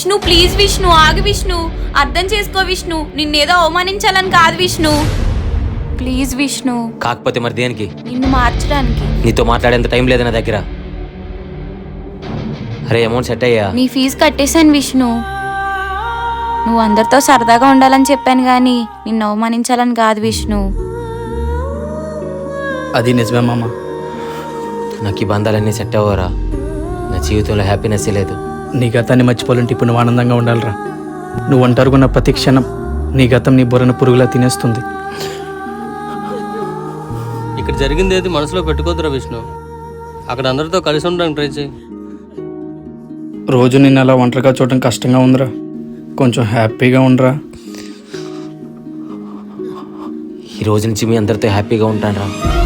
Vishnu please Vishnu ఆగు విష్ణు, అర్థం చేసుకో విష్ణు, నిన్నేదో అవమానించాలని కాదు విష్ణు, ప్లీజ్ విష్ణు. కాకపోతే మరి దేనికి? నిన్ను మార్చడానికి. నీతో మాట్లాడేంత టైం లేదు నా దగ్గర. అరే అమౌంట్ సెట్ అయ్యా. నీ ఫీజు కట్టేశాను విష్ణు. నువ్వు అందరితో సరదాగా ఉండాలని చెప్పాను కానీ నిన్ను అవమానించాలని కాదు విష్ణు. అది నిజమే మామ. నాకు ఈ బంధాలన్నీ సెట్ అవ్వరా. నా జీవితంలో హ్యాపీనెస్ లేదు. నీ గతాన్ని మర్చిపోవాలంటే ఇప్పుడు నువ్వు ఆనందంగా ఉండాలిరా. నువ్వు ఒంటరిగా ప్రతి క్షణం నీ గతం నీ బుర్రను పురుగులా తినేస్తుంది. ఇక్కడ జరిగింది ఏది మనసులో పెట్టుకోద్దురా విష్ణు. అక్కడ అందరితో కలిసి ఉండడానికి ట్రై చేయి. రోజు నిన్ను అలా ఒంటరిగా చూడడం కష్టంగా ఉందిరా. కొంచెం హ్యాపీగా ఉండరా. ఈ రోజు నుంచి మీ అందరితో హ్యాపీగా ఉంటాను రా.